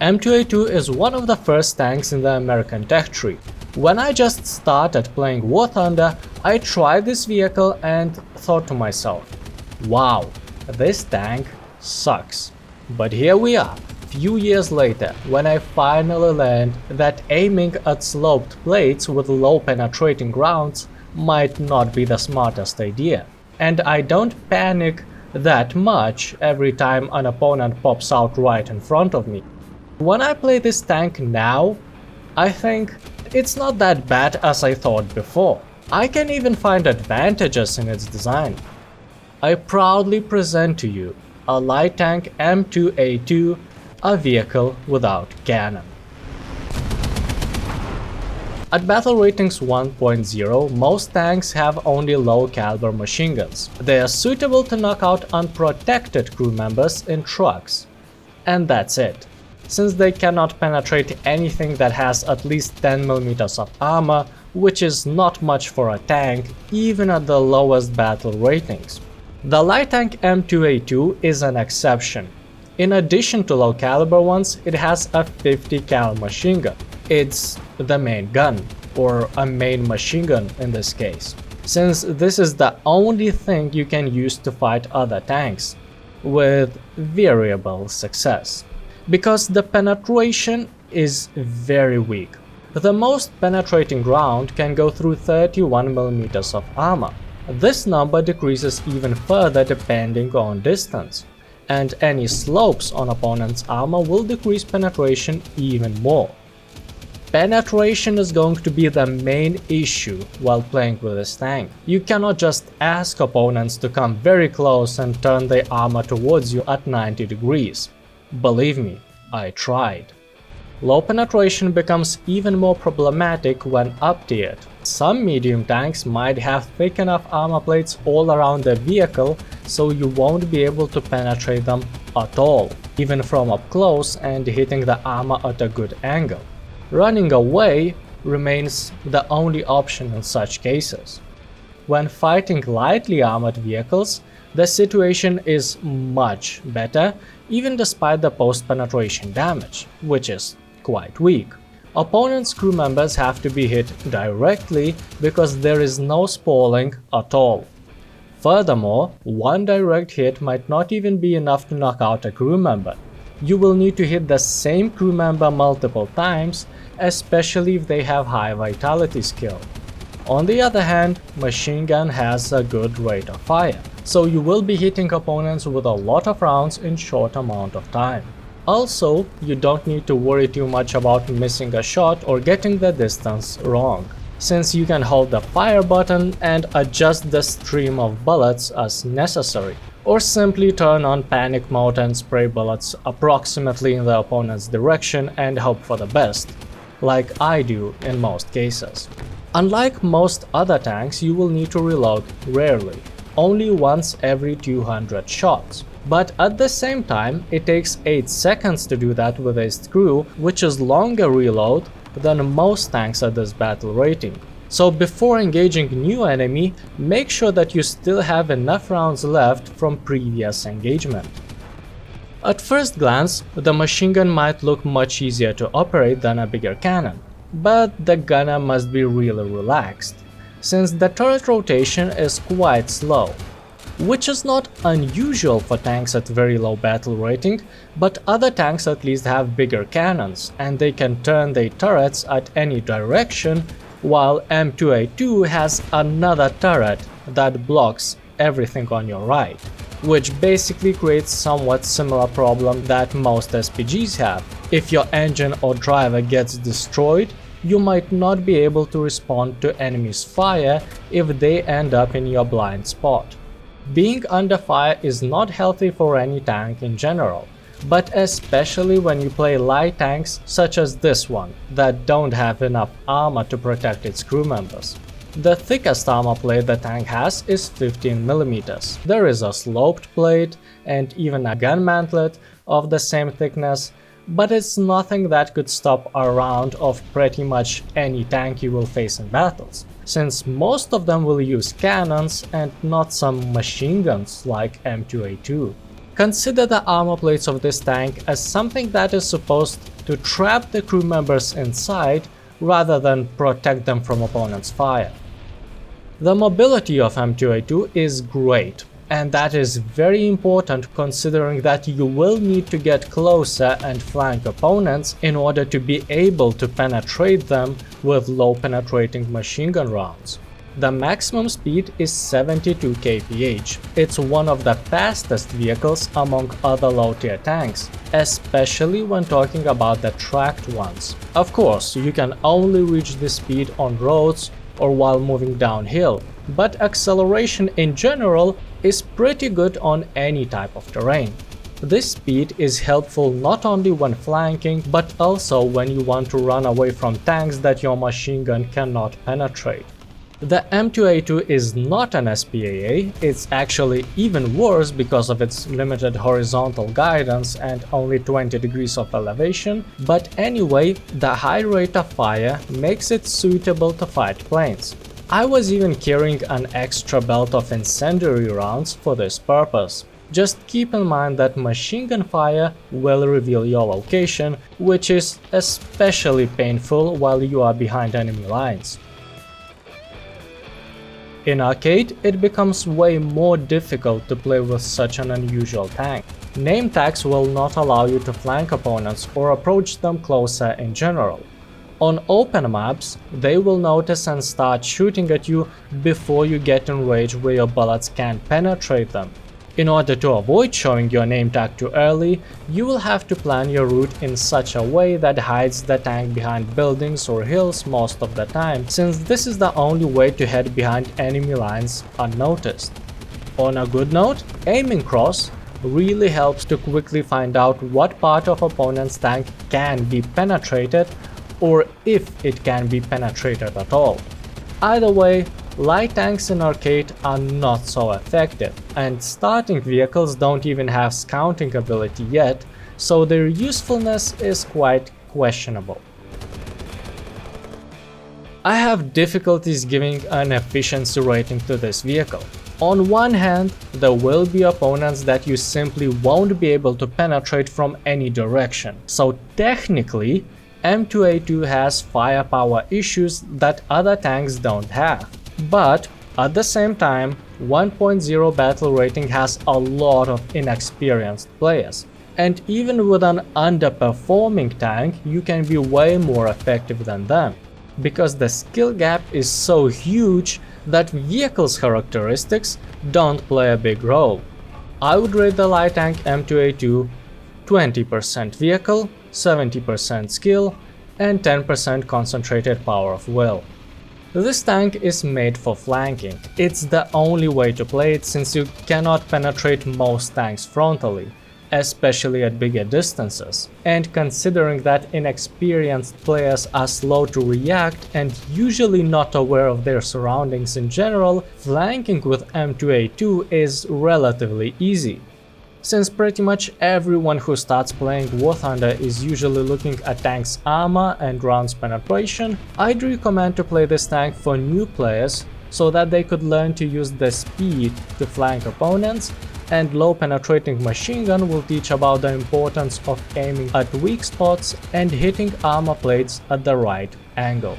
M2A2 is one of the first tanks in the American tech tree. When I just started playing War Thunder, I tried this vehicle and thought to myself, wow, this tank sucks. But here we are, few years later, when I finally learned that aiming at sloped plates with low penetrating rounds might not be the smartest idea. And I don't panic that much every time an opponent pops out right in front of me. When I play this tank now, I think it's not that bad as I thought before. I can even find advantages in its design. I proudly present to you a light tank M2A2, a vehicle without cannon. At battle ratings 1.0, most tanks have only low caliber machine guns. They are suitable to knock out unprotected crew members in trucks. And that's it. Since they cannot penetrate anything that has at least 10 mm of armor, which is not much for a tank, even at the lowest battle ratings. The light tank M2A2 is an exception. In addition to low caliber ones, it has a 50 cal machine gun. It's the main gun, or a main machine gun in this case, since this is the only thing you can use to fight other tanks, with variable success. Because the penetration is very weak. The most penetrating round can go through 31 mm of armor. This number decreases even further depending on distance, and any slopes on opponent's armor will decrease penetration even more. Penetration is going to be the main issue while playing with this tank. You cannot just ask opponents to come very close and turn their armor towards you at 90 degrees. Believe me, I tried. Low penetration becomes even more problematic when up-tiered. Some medium tanks might have thick enough armor plates all around the vehicle, so you won't be able to penetrate them at all, even from up close and hitting the armor at a good angle. Running away remains the only option in such cases. When fighting lightly armored vehicles, the situation is much better, even despite the post-penetration damage, which is quite weak. Opponent's crew members have to be hit directly because there is no spalling at all. Furthermore, one direct hit might not even be enough to knock out a crew member. You will need to hit the same crew member multiple times, especially if they have high vitality skill. On the other hand, machine gun has a good rate of fire, so you will be hitting opponents with a lot of rounds in short amount of time. Also, you don't need to worry too much about missing a shot or getting the distance wrong, since you can hold the fire button and adjust the stream of bullets as necessary, or simply turn on panic mode and spray bullets approximately in the opponent's direction and hope for the best, like I do in most cases. Unlike most other tanks, you will need to reload rarely, only once every 200 shots. But at the same time, it takes 8 seconds to do that with a screw, which is longer reload than most tanks at this battle rating. So before engaging new enemy, make sure that you still have enough rounds left from previous engagement. At first glance, the machine gun might look much easier to operate than a bigger cannon, but the gunner must be really relaxed, since the turret rotation is quite slow, which is not unusual for tanks at very low battle rating, but other tanks at least have bigger cannons, and they can turn their turrets at any direction, while M2A2 has another turret that blocks everything on your right, which basically creates somewhat similar problem that most SPGs have. If your engine or driver gets destroyed, you might not be able to respond to enemies' fire if they end up in your blind spot. Being under fire is not healthy for any tank in general, but especially when you play light tanks such as this one that don't have enough armor to protect its crew members. The thickest armor plate the tank has is 15 mm. There is a sloped plate and even a gun mantlet of the same thickness, but it's nothing that could stop a round of pretty much any tank you will face in battles, since most of them will use cannons and not some machine guns like M2A2. Consider the armor plates of this tank as something that is supposed to trap the crew members inside rather than protect them from opponents' fire. The mobility of M2A2 is great, and that is very important considering that you will need to get closer and flank opponents in order to be able to penetrate them with low penetrating machine gun rounds. The maximum speed is 72 kph. It's one of the fastest vehicles among other low-tier tanks, especially when talking about the tracked ones. Of course, you can only reach this speed on roads or while moving downhill, but acceleration in general is pretty good on any type of terrain. This speed is helpful not only when flanking, but also when you want to run away from tanks that your machine gun cannot penetrate. The M2A2 is not an SPAA, it's actually even worse because of its limited horizontal guidance and only 20 degrees of elevation, but anyway, the high rate of fire makes it suitable to fight planes. I was even carrying an extra belt of incendiary rounds for this purpose. Just keep in mind that machine gun fire will reveal your location, which is especially painful while you are behind enemy lines. In arcade, it becomes way more difficult to play with such an unusual tank. Name tags will not allow you to flank opponents or approach them closer in general. On open maps, they will notice and start shooting at you before you get in range where your bullets can penetrate them. In order to avoid showing your name tag too early, you will have to plan your route in such a way that hides the tank behind buildings or hills most of the time, since this is the only way to head behind enemy lines unnoticed. On a good note, aiming cross really helps to quickly find out what part of opponent's tank can be penetrated, or if it can be penetrated at all. Either way, light tanks in arcade are not so effective, and starting vehicles don't even have scouting ability yet, so their usefulness is quite questionable. I have difficulties giving an efficiency rating to this vehicle. On one hand, there will be opponents that you simply won't be able to penetrate from any direction, so technically M2A2 has firepower issues that other tanks don't have. But at the same time, 1.0 battle rating has a lot of inexperienced players, and even with an underperforming tank you can be way more effective than them, because the skill gap is so huge that vehicle's characteristics don't play a big role. I would rate the light tank M2A2 20% vehicle, 70% skill, and 10% concentrated power of will. This tank is made for flanking. It's the only way to play it since you cannot penetrate most tanks frontally, especially at bigger distances. And considering that inexperienced players are slow to react and usually not aware of their surroundings in general, flanking with M2A2 is relatively easy. Since pretty much everyone who starts playing War Thunder is usually looking at tank's armor and rounds penetration, I'd recommend to play this tank for new players so that they could learn to use the speed to flank opponents, and low penetrating machine gun will teach about the importance of aiming at weak spots and hitting armor plates at the right angle.